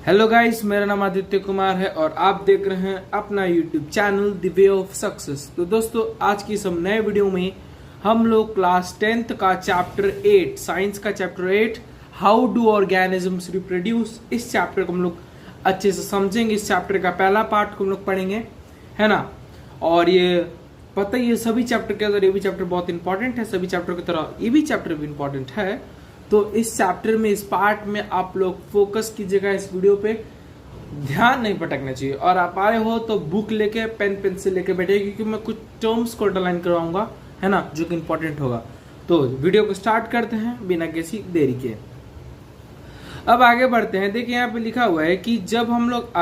Hello guys, मेरा नाम आदित्य कुमार है और आप देख रहे हैं अपना YouTube channel the way of success. तो दोस्तों, आज की इस नए वीडियो में हम लोग क्लास 10th का चैप्टर 8 साइंस का chapter 8 how do organisms reproduce, इस चैप्टर को हम लोग अच्छे से समझेंगे। इस चैप्टर का पहला पार्ट को हम लोग पढ़ेंगे, है ना। और ये पता ही है, सभी चैप्टर के अंदर ये भी चैप्टर बहुत इंपॉर्टेंट है, सभी चैप्टर की तरह ये भी चैप्टर भी इंपॉर्टेंट है। तो इस चैप्टर में, इस पार्ट में आप लोग फोकस कीजिएगा, इस वीडियो पे ध्यान नहीं भटकना चाहिए। और आप आए हो तो बुक लेके, पेन पेंसिल लेके बैठे, क्योंकि मैं कुछ टर्म्स को अंडरलाइन करवाऊंगा, है ना, जो कि इंपॉर्टेंट होगा। तो वीडियो को स्टार्ट करते हैं बिना किसी देरी के। अब आगे बढ़ते हैं। देखिए यहाँ पे लिखा हुआ है कि जब हम लोग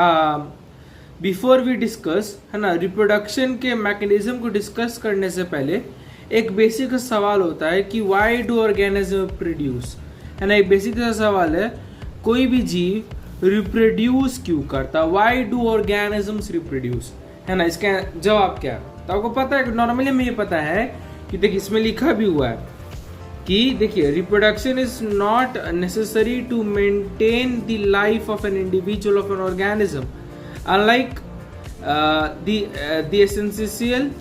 बिफोर वी डिस्कस, है ना, रिप्रोडक्शन के मैकेनिज्म को डिस्कस करने से पहले एक बेसिक सवाल होता है कि व्हाई डू ऑर्गेनिज्म प्रोड्यूस, है ना। एक बेसिक सा सवाल है, कोई भी जीव रिप्रोड्यूस क्यों करता, व्हाई डू ऑर्गेनिजम्स रिप्रोड्यूस, है ना। इसका जवाब क्या है? तो आपको पता है, नॉर्मली हमें ये पता है कि देखिए इसमें लिखा भी हुआ है कि देखिए reproduction is not necessary to maintain the life of an individual of an organism, unlike the essential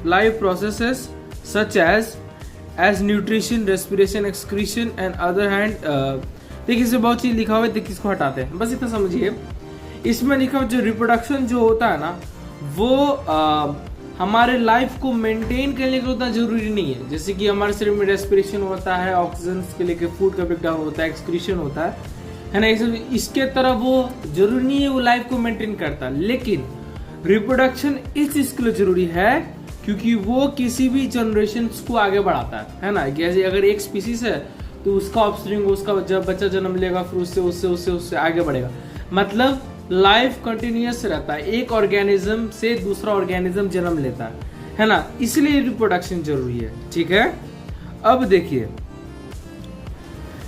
life processes such as nutrition, respiration, excretion and other hand देखिए इसमें बहुत चीज लिखा हुआ है, देखिए इसको हटाते हैं, बस इतना समझिए। इसमें लिखा हुआ जो रिप्रोडक्शन जो होता है ना, वो हमारे लाइफ को मेंटेन करने के लिए उतना जरूरी नहीं है। जैसे कि हमारे शरीर में रेस्पिरेशन होता है, ऑक्सीजन के लिए फूड का ब्रेकडाउन होता है, एक्सक्रीशन होता है ना, इसके तरह वो जरूरी नहीं है वो लाइफ को मेंटेन करता। लेकिन रिप्रोडक्शन इस चीज के लिए जरूरी है क्योंकि वो किसी भी जनरेशन को आगे बढ़ाता है ना। जैसे अगर एक स्पीसीज है तो उसका ऑफस्प्रिंग, उसका जब बच्चा जन्म लेगा, फिर उससे आगे बढ़ेगा। मतलब लाइफ कंटिन्यूअस रहता है, एक ऑर्गेनिज्म से दूसरा ऑर्गेनिज्म जन्म लेता है ना, इसलिए रिप्रोडक्शन जरूरी है। ठीक है, अब देखिए,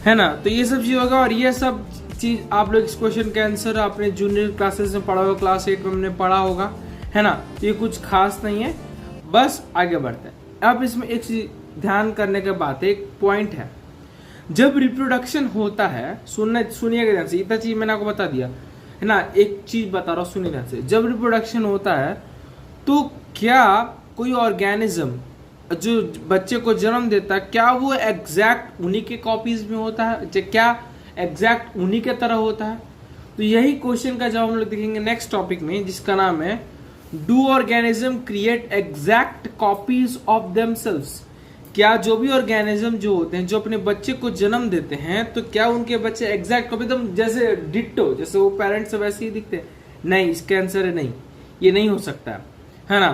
है ना, तो ये सब चीज होगा। और ये सब चीज आप लोग इस क्वेश्चन के आंसर अपने जूनियर क्लासेस में पढ़ा होगा, क्लास 8 में हमने पढ़ा होगा, है ना। तो ये कुछ खास नहीं है, बस आगे बढ़ते हैं। अब इसमें एक चीज ध्यान करने के बाद एक पॉइंट है, जब रिप्रोडक्शन होता है, सुनिएगा ध्यान से, इतना चीज मैंने आपको बता दिया, है ना। एक चीज बता रहा हूँ, सुनिए ध्यान से। जब रिप्रोडक्शन होता है तो क्या कोई ऑर्गेनिज्म जो बच्चे को जन्म देता है, क्या वो एग्जैक्ट उन्हीं के कॉपीज में होता है, क्या एग्जैक्ट उन्हीं के तरह होता है? तो यही क्वेश्चन का जवाब हम लोग देखेंगे नेक्स्ट टॉपिक में, जिसका नाम है do organism create exact copies of themselves. क्या जो भी ऑर्गेनिज्म जो होते हैं, जो अपने बच्चे को जन्म देते हैं, तो क्या उनके बच्चे एग्जैक्ट कॉपी, एकदम जैसे डिट्टो, जैसे वो पेरेंट्स से वैसे ही दिखते हैं? नहीं, इसका आंसर है नहीं, ये नहीं हो सकता, है ना।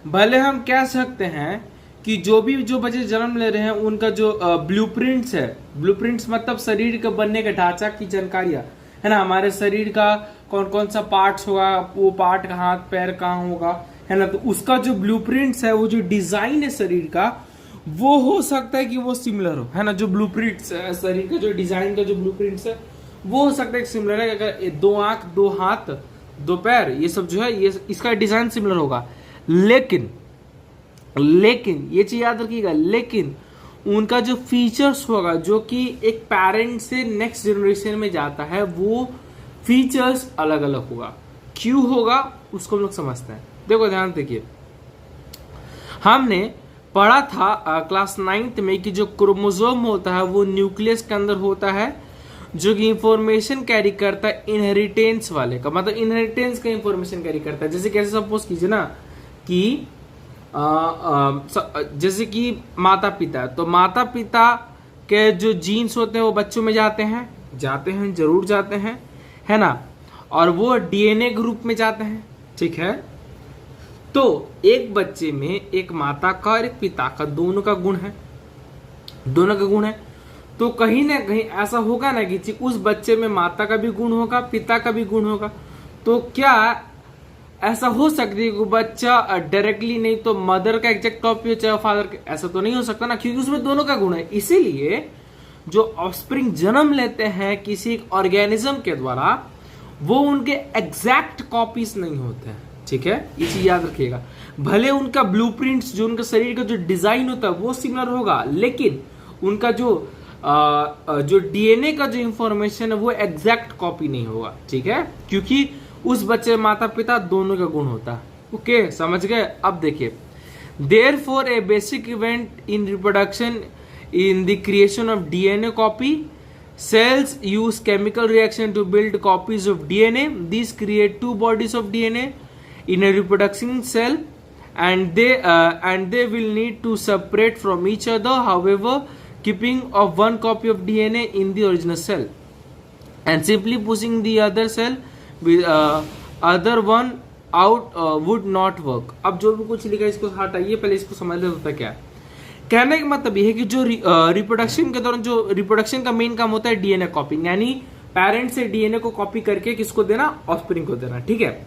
भले हम कह सकते हैं कि जो बच्चे जन्म ले रहे हैं उनका जो ब्लूप्रिंट्स है, ब्लूप्रिंट्स मतलब शरीर के बनने के ढांचा की जानकारियां, है ना। हमारे शरीर का कौन कौन सा पार्ट्स होगा, वो पार्ट का हाथ पैर कहाँ होगा, है ना, तो उसका जो ब्लूप्रिंट्स है, वो जो डिजाइन है शरीर का, वो हो सकता है कि वो सिमिलर हो, है ना। जो ब्लूप्रिंट्स है शरीर का, जो डिजाइन का जो ब्लूप्रिंट्स है, वो हो सकता है कि सिमिलर है। अगर 2 आंख, 2 हाथ, 2 पैर, ये सब जो है, ये इसका डिजाइन सिमिलर होगा। लेकिन ये चीज याद रखिएगा, लेकिन उनका जो फीचर्स होगा, जो कि एक पेरेंट से नेक्स्ट जनरेशन में जाता है, वो फीचर्स अलग अलग होगा। क्यों होगा उसको हम लोग समझते हैं। देखो ध्यान देखिए, हमने पढ़ा था क्लास 9th में कि जो क्रोमोसोम होता है वो न्यूक्लियस के अंदर होता है, जो कि इंफॉर्मेशन कैरी करता है इनहेरिटेंस वाले का, मतलब इनहेरिटेंस का इंफॉर्मेशन कैरी करता है। जैसे कैसे सपोज कीजिए ना कि जैसे कि माता पिता, तो माता पिता के जो जीन्स होते हैं वो बच्चों में जाते हैं, जरूर जाते हैं, है ना, और वो डीएनए ग्रुप में जाते हैं। ठीक है, तो एक बच्चे में एक माता का और एक पिता का, दोनों का गुण है, तो कहीं ना कहीं ऐसा होगा ना कि उस बच्चे में माता का भी गुण होगा, पिता का भी गुण होगा। तो क्या ऐसा हो सकता है कि बच्चा डायरेक्टली नहीं तो मदर का एग्जैक्ट कॉपी हो, चाहे फादर का? ऐसा तो नहीं हो सकता ना, क्योंकि उसमें दोनों का गुण है। इसीलिए जो ऑफस्प्रिंग जन्म लेते हैं किसी ऑर्गेनिज्म के द्वारा, वो उनके एग्जैक्ट कॉपीज नहीं होते हैं। ठीक है, ये चीज याद रखिएगा। भले उनका ब्लूप्रिंट्स, जो उनका शरीर का जो डिजाइन होता है वो सिमिलर होगा, लेकिन उनका जो जो डीएनए का जो इंफॉर्मेशन है वो एग्जैक्ट कॉपी नहीं होगा, ठीक है, क्योंकि उस बच्चे माता पिता दोनों का गुण होता है। ओके, समझ गए। अब देखिए, therefore A basic event in reproduction in the creation of DNA copy. Cells use chemical reaction to build copies of DNA. These create two bodies of DNA in a reproducing cell, and they will need to separate from each other, however keeping of one copy of DNA in the original cell and simply pushing the other cell with other one out would not work. अब जो भी कुछ लिखा है इसको हटाइए, पहले इसको समझ लेते होता क्या है। कहने का मतलब यह है कि जो रिप्रोडक्शन के दौरान जो रिप्रोडक्शन का मेन काम होता है डीएनए कॉपिंग, यानी पेरेंट से डीएनए को कॉपी करके किसको देना, ऑफस्प्रिंग को देना, ठीक है।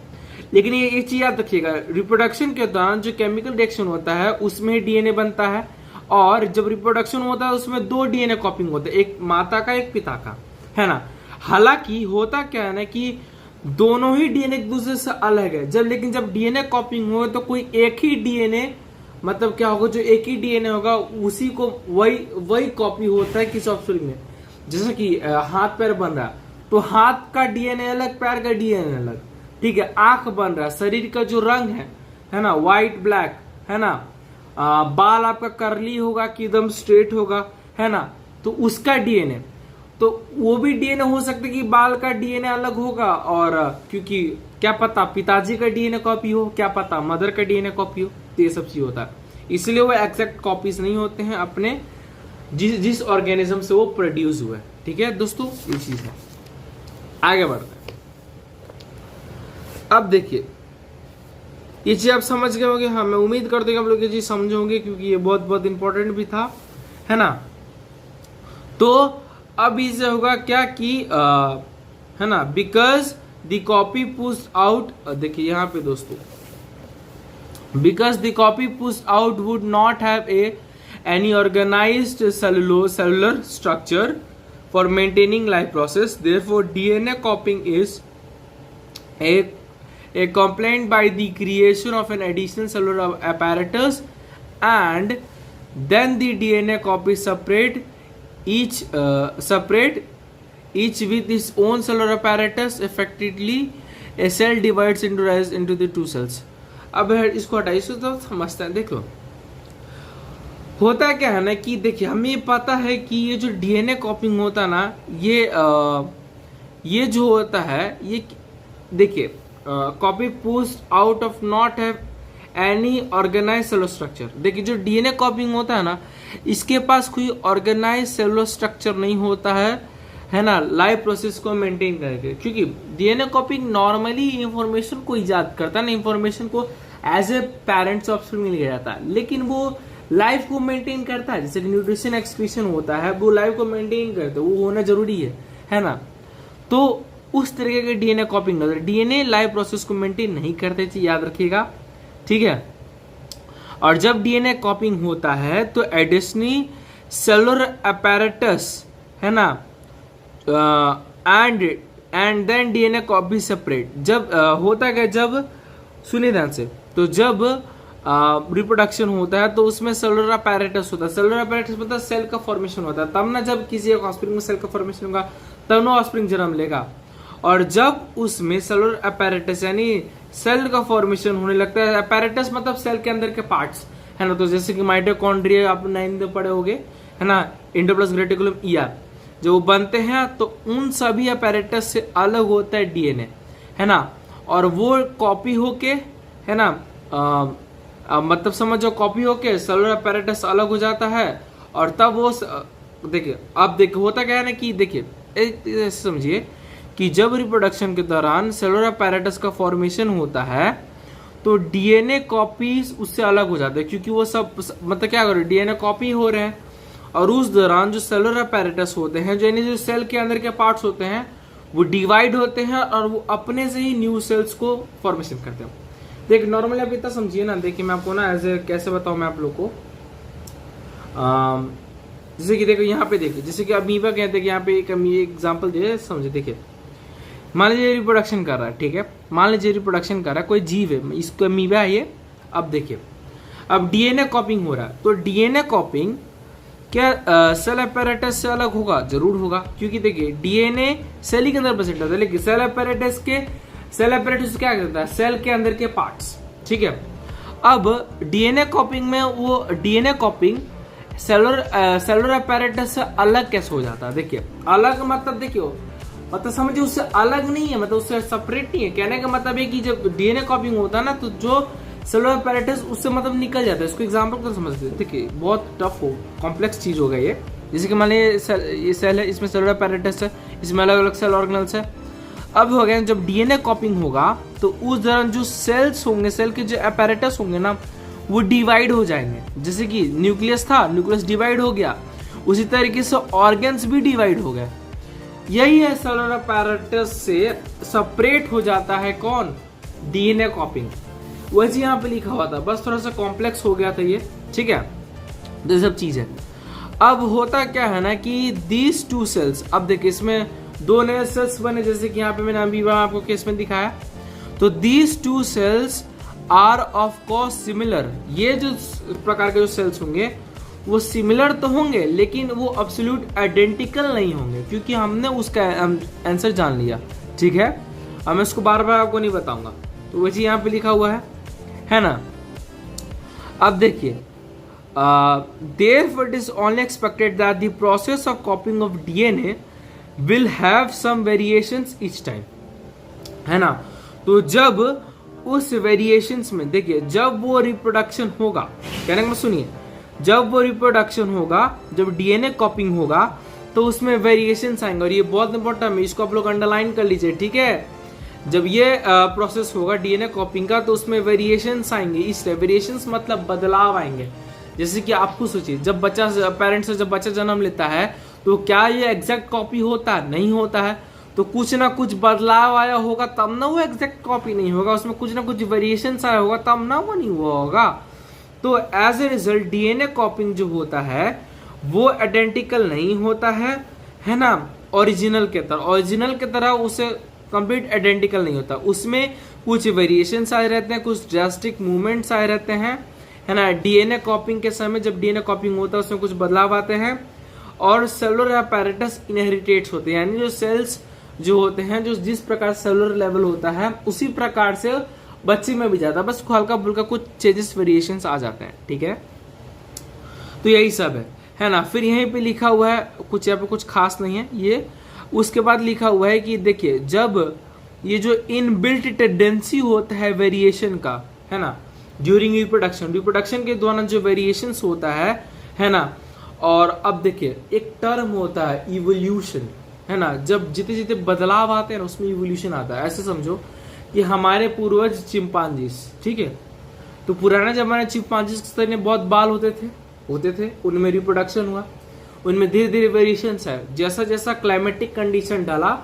लेकिन ये एक चीज याद रखिएगा, रिप्रोडक्शन के दौरान जो केमिकल रिएक्शन होता है उसमें डीएनए बनता है, और जब रिप्रोडक्शन होता है उसमें दो डीएनए कॉपिंग होते हैं, एक माता का एक पिता का, है ना। हालांकि होता क्या है ना कि दोनों ही डीएनए एक दूसरे से अलग है, लेकिन जब डीएनए कॉपिंग हो तो कोई एक ही डीएनए, मतलब क्या होगा, जो एक ही डीएनए होगा उसी को वही कॉपी होता है किसी ऑफस्प्रिंग में। जैसे कि हाथ पैर बन रहा तो हाथ का डीएनए अलग, पैर का डीएनए अलग, ठीक है। आंख बन रहा, शरीर का जो रंग है ना, व्हाइट ब्लैक, है ना। बाल आपका करली होगा कि एकदम स्ट्रेट होगा, है ना, तो उसका डीएनए, तो वो भी डीएनए हो सकता है कि बाल का डीएनए अलग होगा, और क्योंकि क्या पता पिताजी का डीएनए कॉपी हो, क्या पता मदर का डीएनए कॉपी हो, तो ये सब चीज होता है। इसलिए वो एग्जैक्ट कॉपीज नहीं होते हैं अपने जिस ऑर्गेनिज्म से वो प्रोड्यूस हुआ है, ठीक है दोस्तों, ये चीज है। आगे बढ़ते हैं। अब देखिए, ये चीज आप समझ गए होंगे, हाँ मैं उम्मीद करते हैं आप लोग ये चीज समझोगे, क्योंकि ये बहुत बहुत इंपॉर्टेंट भी था, है ना। तो अब इससे होगा क्या कि है ना, because the copy pushed out, देखिए यहाँ पे दोस्तों, because the copy pushed out would not have any organized cellular structure for maintaining life process. Therefore, DNA copying is a complaint by the creation of an additional cellular apparatus, and then the DNA copy separate each with its own cellular apparatus. Effectively, a cell divides into the two cells. अब इसको हटाइए, इसको तो समझते हैं। देखो होता क्या है ना कि देखिए, हमें पता है कि ये जो डीएनए कॉपिंग होता है ना, ये जो होता है, ये देखिए copy pushed out of not have any organise cellular structure. देखिए जो डीएनए कॉपिंग होता है ना, इसके पास कोई ऑर्गेनाइज सेलुलर स्ट्रक्चर नहीं होता है ना, लाइफ प्रोसेस को मेंटेन करके, क्योंकि डीएनए कॉपिंग नॉर्मली इंफॉर्मेशन को इजाद करता है ना, इंफॉर्मेशन को एज ए पेरेंट्स ऑफस्प्रिंग में लिया जाता है, लेकिन वो लाइफ को मेंटेन करता है। जैसे न्यूट्रिशन एक्सक्रीशन होता है, वो लाइफ को मेंटेन करता है, वो होना जरूरी है ना। तो उस तरीके के डीएनए कॉपिंग होता है। डीएनए लाइफ प्रोसेस को मेंटेन नहीं करते, याद रखिएगा, ठीक है। और जब डीएनए कॉपिंग होता है तो एडिशनली सेलुलर अपैरेटस, है ना, and then DNA copy separate. जब होता क्या, जब सुनिए ध्यान से, तो जब रिप्रोडक्शन होता है तो उसमें सेलुलर अपैरेटस होता है। सेलुलर अपैरेटस मतलब सेल का फॉर्मेशन होता है, तब ना जब किसी एक ऑफस्प्रिंग में सेल का फॉर्मेशन होगा तब ना ऑफस्प्रिंग जन्म लेगा। और जब उसमें सेलुलर अपैरेटस यानी सेल का फॉर्मेशन होने लगता है, अपैरेटस मतलब सेल के अंदर के पार्ट्स, है ना। तो जैसे कि माइटोकॉन्ड्रिया आप 9th में पढ़े होगे, है ना, एंडोप्लाज्मिक रेटिकुलम ईआर, जो बनते हैं तो उन सभी अपैरेटस से अलग होता है डीएनए, है ना। और वो कॉपी होके, है ना, मतलब समझो कॉपी होके सेलुलर अपैरेटस अलग हो जाता है, और तब वो देखिए, अब देखिए होता क्या है ना कि देखिए समझिए कि जब रिप्रोडक्शन के दौरान सेलुलर अपैरेटस का फॉर्मेशन होता है तो डीएनए कॉपीज उससे अलग हो जाते हैं, क्योंकि वो सब मतलब क्या करो, डीएनए कॉपी हो रहे हैं, और उस दौरान जो सेलुलर अपैरेटस होते हैं, यानी जो सेल के अंदर के पार्ट्स होते हैं, वो डिवाइड होते हैं और वो अपने से ही न्यू सेल्स को फॉर्मेशन करते हैं। देख नॉर्मली आप इतना समझिए ना, देखिए मैं आपको ना ऐसे कैसे बताऊं मैं आप लोग को, जैसे कि देखो यहाँ पे देखिए, जैसे कि अमीबा कहते हैं कि यहाँ पे एक एग्जाम्पल दे समझे। देखिए मान लीजिए रिप्रोडक्शन कर रहा है, ठीक है, मान लीजिए रिप्रोडक्शन कर रहा है कोई जीव है, इसको अमीबा है ये। अब देखिए, अब डीएनए कॉपिंग हो रहा है, तो डीएनए कॉपिंग क्या सेल apparatus से अलग होगा? जरूर होगा, क्योंकि देखिए डीएनए सेल ही के अंदर प्रेजेंट होता है, लेकिन सेल apparatus क्या करता है? सेल के अंदर के पार्ट्स, ठीक है। अब डीएनए कॉपिंग में वो डीएनए कॉपिंग सेलुलर apparatus से अलग कैसे हो जाता है? देखिए अलग मतलब देखियो, मतलब समझिए उससे अलग नहीं है, मतलब उससे सेपरेट नहीं है। कहने का मतलब है कि जब डीएनए कॉपिंग होता है ना, तो जो सेलुलर apparatus उससे मतलब निकल जाता है। इसको एग्जांपल तो समझते हैं। देखिए बहुत टफ हो, कॉम्प्लेक्स चीज हो गई ये। जैसे कि मान लीजिए ये सेल है, इसमें सेलुलर apparatus है, इसमें अलग अलग सेल ऑर्गेनल्स है। अब हो गया जब डीएनए कॉपिंग होगा तो उस दौरान जो सेल्स होंगे, सेल के जो apparatus होंगे ना, वो डिवाइड हो जाएंगे। जैसे कि न्यूक्लियस था, न्यूक्लियस डिवाइड हो गया, उसी तरीके से ऑर्गन्स भी डिवाइड हो गए। यही है सेलुलर apparatus से सेपरेट हो जाता है कौन? डीएनए कॉपिंग। वैसे यहाँ पे लिखा हुआ था, बस थोड़ा सा कॉम्प्लेक्स हो गया था ये, ठीक है। तो ये सब चीज है। अब होता क्या है ना कि दीज टू सेल्स, अब देखिए इसमें दो नए सेल्स बने, जैसे कि यहाँ पे मैंने अभी आपको केस में दिखाया। तो these two cells are of course similar. ये जो प्रकार के जो सेल्स होंगे वो सिमिलर तो होंगे, लेकिन वो एब्सोल्यूट आइडेंटिकल नहीं होंगे, क्योंकि हमने उसका आंसर जान लिया, ठीक है। अब मैं इसको बार बार आपको नहीं बताऊंगा, तो वैसे यहाँ पे लिखा हुआ है ना। अब देखिए therefore it is only expected that the process of copying of DNA will have some variations each time, है ना। तो जब उस वेरिएशंस में देखिए, जब वो रिप्रोडक्शन होगा, कहने का सुनिए, जब वो रिप्रोडक्शन होगा, जब डीएनए कॉपिंग होगा, तो उसमें वेरिएशंस आएंगे। और ये बहुत इंपॉर्टेंट है, इसको आप लोग अंडरलाइन कर लीजिए, ठीक है। जब ये प्रोसेस होगा डीएनए कॉपिंग का, तो उसमें वेरिएशंस आएंगे। इसलिए वेरिएशंस मतलब बदलाव आएंगे। जैसे कि आप खुद सोचिए, जब बच्चा पेरेंट्स से जब बच्चा जन्म लेता है, तो क्या ये एग्जैक्ट कॉपी होता है? नहीं होता है। तो कुछ ना कुछ बदलाव आया होगा, तब ना वो एग्जैक्ट कॉपी नहीं होगा, उसमें कुछ ना कुछ वेरिएशंस आया होगा, तब ना वो नहीं हुआ होगा। तो as a result DNA copying जो होता है वो आइडेंटिकल नहीं होता है ना, ओरिजिनल की तरह उसे कंप्लीट आइडेंटिकल नहीं होता। उसमें कुछ वेरिएशंस आए रहते हैं, कुछ ड्रास्टिक मूवमेंट्स आए रहते हैं, है ना। डीएनए कॉपिंग के समय जब डीएनए कॉपिंग होता है उसमें कुछ बदलाव आते हैं, और सेलुलर apparatus इनहेरिटेट्स होते हैं, यानी जो सेल्स जो होते हैं, जो जिस प्रकार सेलुलर लेवल होता है उसी प्रकार से बच्चे में भी जाता है, बस हल्का फुल्का कुछ चेंजेस वेरिएशंस आ जाते हैं, ठीक है। तो यही सब है ना। फिर यहीं पे लिखा हुआ है, कुछ यहाँ पे कुछ खास नहीं है ये। उसके बाद लिखा हुआ है कि देखिए, जब ये जो इनबिल्ट टेंडेंसी होता है वेरिएशन का, है ना, ड्यूरिंग रिप्रोडक्शन के दौरान जो वेरिएशंस होता है ना। और अब देखिए एक टर्म होता है इवोल्यूशन, है ना। जब जितने जितने बदलाव आते हैं ना, उसमें इवोल्यूशन आता है। ऐसे समझो कि हमारे पूर्वज चिंपांजीज, ठीक है, तो पुराने जमाने चिंपांजीज के तरह बहुत बाल होते थे, उनमें रिप्रोडक्शन हुआ, उनमें धीरे धीरे वेरिएशंस आए। जैसा जैसा क्लाइमेटिक कंडीशन डाला,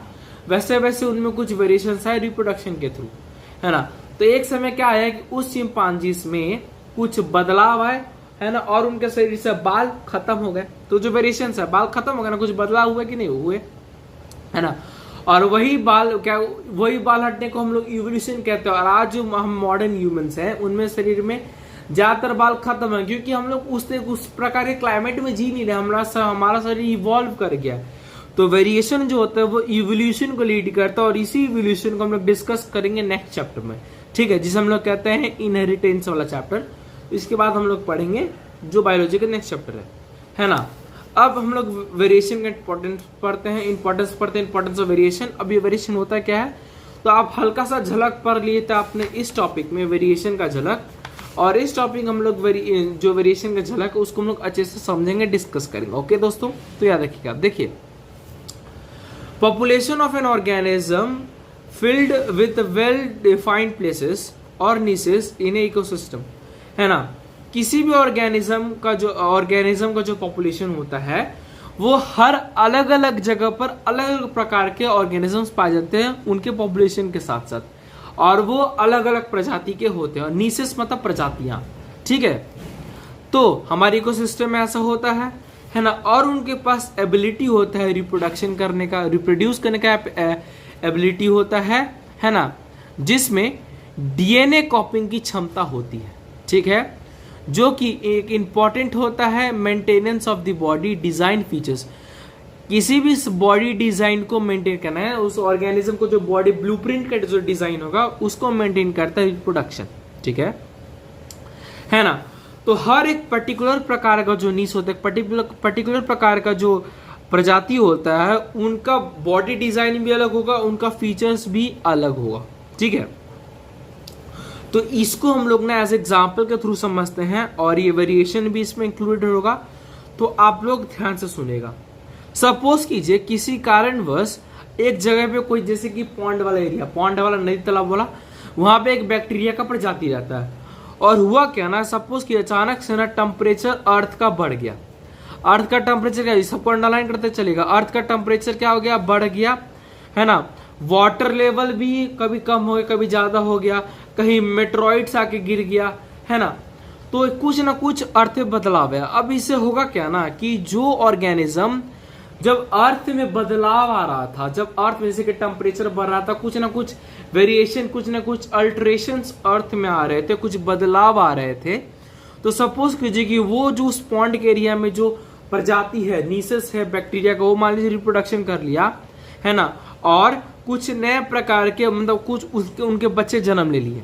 वैसे वैसे उनमें कुछ वेरिएशंस आए रिप्रोडक्शन के थ्रू, है ना। तो एक समय क्या आया कि उस चिंपांजीज में कुछ बदलाव आए, है ना, और उनके शरीर से बाल खत्म हो गए। तो जो वेरिएशंस है, बाल खत्म हो गए ना, कुछ बदलाव हुए कि नहीं हुए, है ना। और वही बाल हटने को हम लोग इवोल्यूशन कहते हैं। और आज जो हम मॉडर्न ह्यूमंस हैं, उनमें शरीर में ज्यादातर बाल खत्म है, क्योंकि हम लोग उस प्रकार के क्लाइमेट में जी नहीं रहे, हमारा शरीर इवॉल्व कर गया। तो वेरिएशन जो होता है वो इवोल्यूशन को लीड करता है, और इसी इवोल्यूशन को हम लोग डिस्कस करेंगे नेक्स्ट चैप्टर में, ठीक है, जिसे हम लोग कहते हैं इनहेरिटेंस वाला चैप्टर। इसके बाद हम लोग पढ़ेंगे जो बायोलॉजी का नेक्स्ट चैप्टर है ना। अब हम लोग वेरिएशन का इंपॉर्टेंस पढ़ते हैं, इंपॉर्टेंस ऑफ वेरिएशन। अब ये वेरिएशन होता क्या है, तो आप हल्का सा झलक पढ़ लिए थे आपने इस टॉपिक में, वेरिएशन का झलक। और इस टॉपिक हम लोग जो वेरिएशन का झलक है उसको हम लोग अच्छे से समझेंगे, डिस्कस करेंगे। ओके दोस्तों, तो याद रखिएगा। देखिए, population of an organism filled with well defined places और निशेस इन इकोसिस्टम, है ना। किसी भी ऑर्गेनिज्म का जो पॉपुलेशन होता है, वो हर अलग अलग जगह पर अलग अलग प्रकार के ऑर्गेनिजम्स पाए जाते हैं उनके पॉपुलेशन के साथ साथ, और वो अलग अलग प्रजाति के होते हैं। और नीसेस मतलब प्रजातियां, ठीक है। तो हमारे इकोसिस्टम में ऐसा होता है ना। और उनके पास एबिलिटी होता है रिप्रोडक्शन करने का, रिप्रोड्यूस करने का एबिलिटी होता है ना, जिसमें डीएनए कॉपिंग की क्षमता होती है, ठीक है। जो कि एक इंपॉर्टेंट होता है maintenance of the body design features. किसी भी बॉडी डिजाइन को मेंटेन करना है, उस ऑर्गेनिज्म को जो बॉडी ब्लूप्रिंट का जो डिजाइन होगा उसको मेंटेन करता है रिप्रोडक्शन, ठीक है ना। तो हर एक पर्टिकुलर प्रकार का जो नीश होता है, पर्टिकुलर प्रकार का जो प्रजाति होता है, उनका बॉडी डिजाइन भी अलग होगा, उनका फीचर्स भी अलग होगा, ठीक है। तो इसको हम लोग ना एज एग्जाम्पल के थ्रू समझते हैं और ये वेरिएशन भी इसमें इंक्लूडेड होगा। तो आप लोग ध्यान से सुनेगा। सपोज कीजिए किसी कारणवश एक जगह पे कोई, जैसे कि पॉन्ड वाला एरिया, पॉन्ड वाला नदी तालाब वाला, वहां पे एक बैक्टीरिया का प्रजाति रहता है। और हुआ क्या ना, सपोज कि अचानक से ना टेम्परेचर अर्थ का बढ़ गया। अर्थ का टेम्परेचर क्या, सबको अंडरलाइन करते चलेगा। अर्थ का टेम्परेचर क्या हो गया, बढ़ गया, है ना। वाटर लेवल भी कभी कम हो गया, कभी ज्यादा हो गया, कहीं मेट्रॉइड्स आके गिर गया, है ना। तो कुछ ना कुछ अर्थ में बदलाव है। अब इससे होगा क्या ना कि जो ऑर्गेनिज्म जब अर्थ में बदलाव आ रहा था, जब अर्थ में जैसे कि टेम्परेचर बढ़ रहा था, कुछ ना कुछ वेरिएशन, कुछ ना कुछ अल्टरेशंस अर्थ में आ रहे थे, कुछ बदलाव आ रहे थे। तो सपोज कीजिए कि वो जो उस पॉन्ड के एरिया में जो प्रजाति है, नीसेस है बैक्टीरिया का, वो मान लीजिए रिप्रोडक्शन कर लिया, है ना, और कुछ नए प्रकार के, मतलब कुछ उनके बच्चे जन्म ले लिए।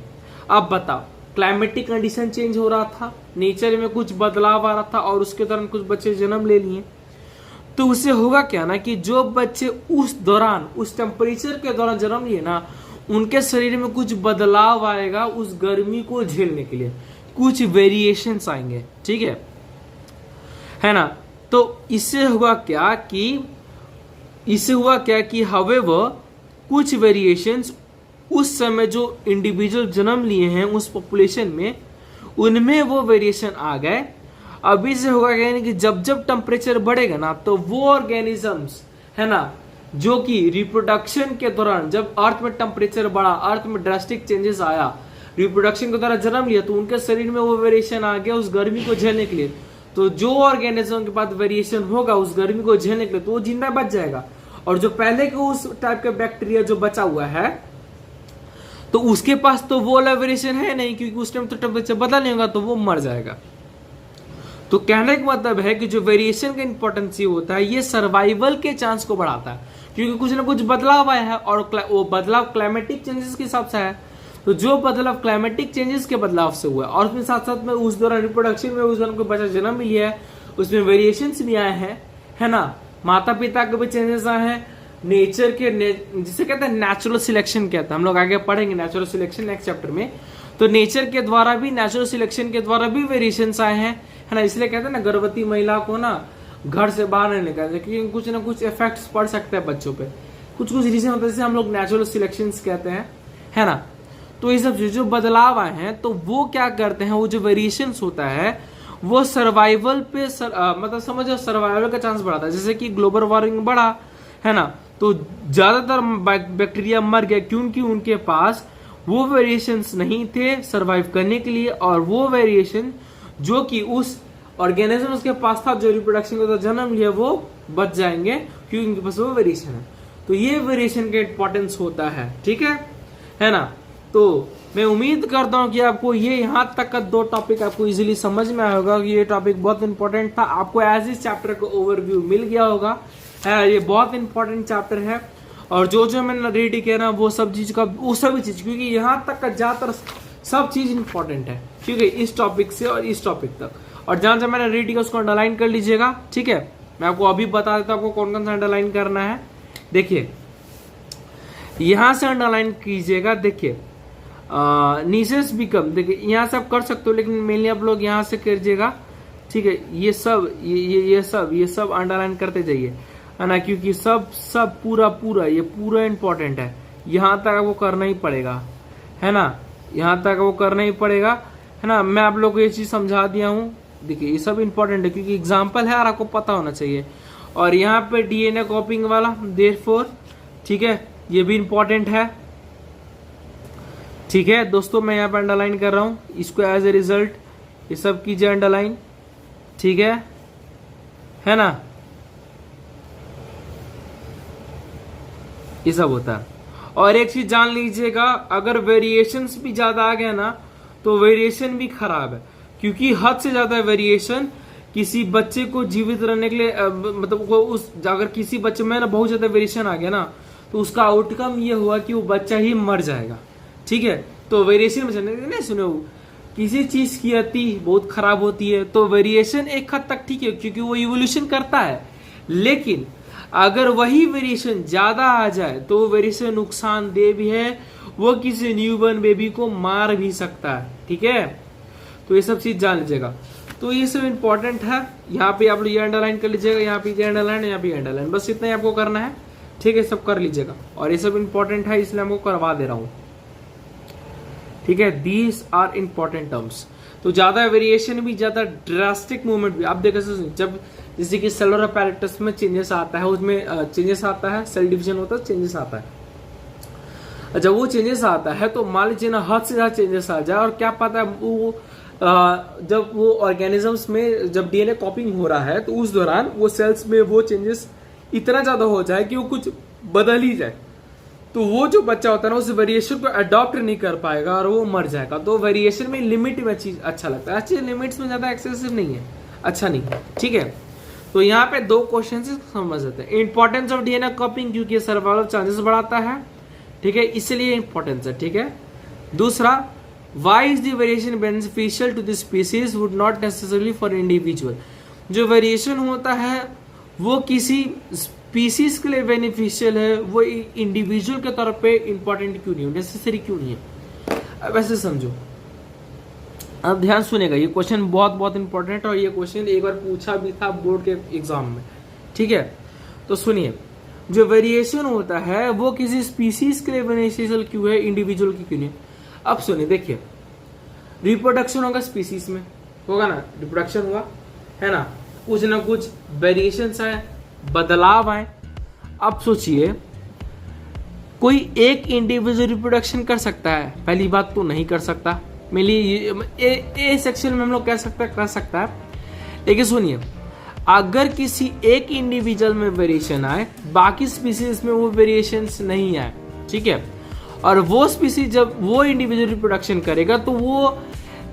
अब बताओ, क्लाइमेटिक कंडीशन चेंज हो रहा था, नेचर में कुछ बदलाव आ रहा था और उसके दौरान कुछ बच्चे जन्म ले लिए। तो उससे होगा क्या ना कि जो बच्चे उस दौरान, उस टेम्परेचर के दौरान जन्म लिए ना, उनके शरीर में कुछ बदलाव आएगा उस गर्मी को झेलने के लिए, कुछ वेरिएशंस आएंगे, ठीक है ना। तो इससे हुआ क्या कि हावेवर कुछ वेरिएशंस उस समय जो इंडिविजुअल जन्म लिए हैं उस पॉपुलेशन में, उनमें वो वेरिएशन आ गए। अभी से होगा क्या कि जब जब टेम्परेचर बढ़ेगा ना, तो वो ऑर्गेनिजम्स, है ना, जो कि रिप्रोडक्शन के दौरान, जब अर्थ में टेम्परेचर बढ़ा, अर्थ में ड्रास्टिक चेंजेस आया, रिप्रोडक्शन के दौरान जन्म लिया, तो उनके शरीर में वो वेरिएशन आ गया उस गर्मी को झेलने के लिए। तो जो ऑर्गेनिज्म के पास वेरिएशन होगा उस गर्मी को झेलने के लिए, तो वो जिंदा बच जाएगा। और जो पहले के उस टाइप का बैक्टीरिया जो बचा हुआ है, तो उसके पास तो वो वाला वेरिएशन है नहीं, क्योंकि उस टाइम तो टेम्परेचर बदल नहीं होगा, तो वो मर जाएगा। तो कहने का मतलब है कि जो वेरिएशन का इंपॉर्टेंस ये होता है, ये सर्वाइवल के चांस को बढ़ाता है, क्योंकि कुछ ना कुछ बदलाव आया है और वो बदलाव क्लाइमेटिक चेंजेस के हिसाब से है। तो जो बदलाव क्लाइमेटिक चेंजेस के बदलाव से हुआ है, और उसमें साथ साथ में उस दौरान रिप्रोडक्शन में उस दौरान कोई बच्चा जन्म भी लिया है, उसमें वेरिएशंस भी आए हैं, है ना, माता पिता के भी चेंजेस आए हैं, नेचर के जिसे कहते हैं नेचुरल सिलेक्शन कहते हैं, हम लोग आगे पढ़ेंगे नेचुरल सिलेक्शन नेक्स्ट चैप्टर में। तो नेचर के द्वारा भी, नेचुरल सिलेक्शन के द्वारा भी वेरिएशंस आए हैं, है ना। इसलिए कहते हैं ना, गर्भवती महिला को ना घर से बाहर नहीं निकालते, क्योंकि कुछ ना कुछ इफेक्ट्स पड़ सकते हैं बच्चों पे, कुछ रीजन होता है, जैसे हम लोग नेचुरल सिलेक्शन कहते हैं, है ना। तो ये सब जो बदलाव आए हैं, तो वो क्या करते हैं, वो जो वेरिएशंस होता है वो सर्वाइवल पे मतलब समझो सर्वाइवल का चांस बढ़ाता है। जैसे कि ग्लोबल वार्मिंग बढ़ा, है ना, तो ज्यादातर बैक्टीरिया मर गए, क्योंकि उनके पास वो वेरिएशंस नहीं थे सर्वाइव करने के लिए, और वो वेरिएशन जो कि उस ऑर्गेनिज्म के पास था, जो रिप्रोडक्शन को जन्म लिया, वो बच जाएंगे, क्योंकि उनके पास वो वेरिएशन है। तो ये वेरिएशन का इंपॉर्टेंस होता है, ठीक है ना। तो मैं उम्मीद करता हूं कि आपको ये यहाँ तक का 2 टॉपिक आपको इजीली समझ में आया होगा कि ये टॉपिक बहुत इंपॉर्टेंट था, आपको एज इस चैप्टर का ओवरव्यू मिल गया होगा। ये बहुत इंपॉर्टेंट चैप्टर है, और जो मैंने रेडी किया ना, वो सब चीज का, वो सभी चीज, क्योंकि यहाँ तक का ज्यादातर सब चीज इंपॉर्टेंट है, ठीक है, इस टॉपिक से और इस टॉपिक तक। और जहां जहां मैंने रेडी किया उसको अंडरलाइन कर लीजिएगा, ठीक है। मैं आपको अभी बता देता हूं आपको कौन कौन सा अंडरलाइन करना है। देखिए यहां से अंडरलाइन कीजिएगा, देखिए नीसेस बिकम, देखिए यहाँ से आप कर सकते हो, लेकिन मेनली आप लोग यहाँ से कीजिएगा, ठीक है। ये सब अंडरलाइन करते जाइए, है ना, क्योंकि सब पूरा ये पूरा इंपॉर्टेंट है। यहाँ तक आपको करना ही पड़ेगा, है ना, यहाँ तक वो करना ही पड़ेगा, है ना। मैं आप लोग को ये चीज समझा दिया हूँ। देखिए ये सब इंपॉर्टेंट है, क्योंकि एग्जाम्पल है और आपको पता होना चाहिए। और यहाँ पे डीएनए कॉपिंग वाला देयरफॉर, ठीक है, ये भी इंपॉर्टेंट है, ठीक है दोस्तों। मैं यहाँ पे अंडरलाइन कर रहा हूँ इसको, एज ए रिजल्ट ये सब कीजिए अंडरलाइन, ठीक है ना। ये सब होता है। और एक चीज जान लीजिएगा, अगर वेरिएशंस भी ज्यादा आ गया ना, तो वेरिएशन भी खराब है, क्योंकि हद से ज्यादा वेरिएशन किसी बच्चे को जीवित रहने के लिए मतलब वो उस अगर किसी बच्चे में ना बहुत ज्यादा वेरिएशन आ गया ना तो उसका आउटकम ये हुआ कि वो बच्चा ही मर जाएगा। ठीक है, तो वेरिएशन में नहीं सुने, किसी चीज की अति बहुत खराब होती है, तो वेरिएशन एक हद तक ठीक है क्योंकि वो इवोल्यूशन करता है, लेकिन अगर वही वेरिएशन ज्यादा आ जाए तो वेरिएशन नुकसानदेह भी है, वो किसी न्यूबॉर्न बेबी को मार भी सकता है। ठीक है, तो ये सब चीज जान लीजिएगा। तो ये सब इंपॉर्टेंट है, यहाँ पे आप लोग ये अंडरलाइन कर लीजिएगा, यहाँ पे ये अंडरलाइन, यहाँ पे अंडरलाइन, बस इतना ही आपको करना है। ठीक है, सब कर लीजिएगा, और ये सब इंपॉर्टेंट है इसलिए आपको करवा दे रहा हूँ। ठीक है, दीज आर इंपॉर्टेंट टर्म्स। तो ज्यादा वेरिएशन भी, ज्यादा ड्रास्टिक मूवमेंट भी, आप देखो जब जैसे कि सेलुलर अपैरेटस में चेंजेस आता है, उसमें चेंजेस आता है, सेल डिवीजन होता है, चेंजेस आता है। जब वो चेंजेस आता है तो मान लीजिए ना हद से ज्यादा चेंजेस आ जाए, और क्या पता है वो जब वो ऑर्गेनिजम्स में जब डीएनए कॉपिंग हो रहा है तो उस दौरान वो सेल्स में वो चेंजेस इतना ज्यादा हो जाए कि वो कुछ बदल ही जाए, तो वो जो बच्चा होता है ना उस वेरिएशन को अडॉप्ट नहीं कर पाएगा और वो मर जाएगा। तो वेरिएशन में लिमिट में चीज अच्छा लगता है, अच्छी लिमिट्स में ज्यादा एक्सेसिव नहीं है, अच्छा नहीं है। ठीक है, तो यहाँ पे दो क्वेश्चन समझ जाते हैं। इंपॉर्टेंस ऑफ डीएनए कॉपिंग, क्योंकि सर्वाइवल चांसेस बढ़ाता है। ठीक है, इसलिए इंपॉर्टेंस है। ठीक है, दूसरा, why is the variation beneficial to the species would not necessarily for individual. जो वेरिएशन होता है वो किसी स्पीसीज के लिए बेनिफिशियल है, वो इंडिविजुअल के तौर पे इंपॉर्टेंट क्यों नहीं है, नेसेसरी क्यों नहीं है। अब ऐसे समझो, अब ध्यान सुनेगा, ये क्वेश्चन बहुत बहुत इंपॉर्टेंट है और ये क्वेश्चन एक बार पूछा भी था बोर्ड के एग्जाम में। ठीक है, तो सुनिए, जो वेरिएशन होता है वो किसी स्पीसीज के लिए बेनिफिशियल क्यों है, इंडिविजुअल की क्यों नहीं। अब सुनिए, देखिए, रिप्रोडक्शन होगा स्पीसीज में, होगा ना, रिप्रोडक्शन हुआ है ना, कुछ ना कुछ वेरिएशन आए, बदलाव आए। अब सोचिए, कोई एक इंडिविजुअल रिप्रोडक्शन कर सकता है? पहली बात तो नहीं कर सकता, मेनली ए सेक्शन में हम लोग कह सकते हैं कर सकता है, लेकिन सुनिए, अगर किसी एक इंडिविजुअल में वेरिएशन आए, बाकी स्पीसीज में वो वेरिएशंस नहीं आए, ठीक है, और वो स्पीसीज जब वो इंडिविजुअल रिप्रोडक्शन करेगा तो वो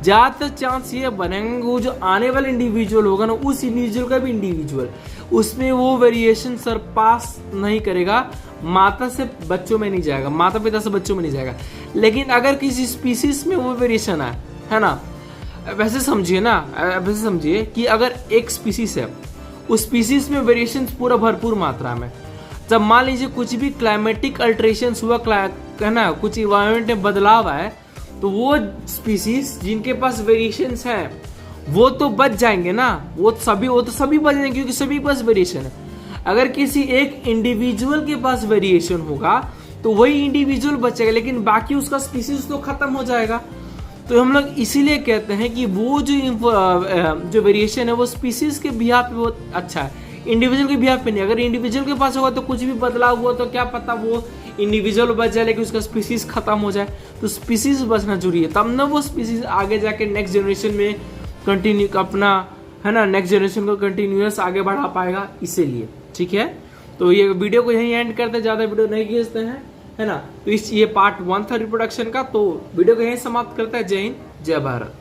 ज्यादातर चांस ये बनेंगे वो जो आने वाला इंडिविजुअल होगा ना, उस इंडिविजुअल का भी इंडिविजुअल उसमें वो वेरिएशन सरपास नहीं करेगा, माता से बच्चों में नहीं जाएगा, माता पिता से बच्चों में नहीं जाएगा। लेकिन अगर किसी स्पीसीज में वो वेरिएशन आए, है ना, वैसे समझिए ना, वैसे समझिए कि अगर एक स्पीसीज है, उस स्पीसीज में वेरिएशन पूरा भरपूर मात्रा में, जब मान लीजिए कुछ भी क्लाइमेटिक अल्ट्रेशन हुआ, है ना, कुछ इन्वायरमेंट में बदलाव आए, तो वो स्पीसीज जिनके पास वेरिएशंस हैं वो तो बच जाएंगे ना, वो तो सभी बच जाएंगे क्योंकि सभी के पास वेरिएशन है। अगर किसी एक इंडिविजुअल के पास वेरिएशन होगा तो वही इंडिविजुअल बचेगा, लेकिन बाकी उसका स्पीसीज तो खत्म हो जाएगा। तो हम लोग इसीलिए कहते हैं कि वो जो वेरिएशन है वो स्पीसीज के बिहाफ पे बहुत अच्छा है, इंडिविजुअल के बिहाफ पे नहीं। अगर इंडिविजुअल के पास होगा तो कुछ भी बदलाव हुआ तो क्या पता वो इंडिविजुअल बच जाए लेकिन उसका स्पीसीज खत्म हो जाए। तो स्पीसीज बचना जरूरी है, तब ना वो स्पीसीज आगे जाके नेक्स्ट जनरेशन में कंटिन्यू अपना, है ना, नेक्स्ट जनरेशन को कंटिन्यूअस आगे बढ़ा पाएगा, इसीलिए। ठीक है, तो ये वीडियो को यहीं एंड करते हैं, ज्यादा वीडियो नहीं खींचते हैं, है ना। तो ये पार्ट 1 था रिप्रोडक्शन का, तो वीडियो को यहीं समाप्त करते हैं। जय हिंद, जय भारत।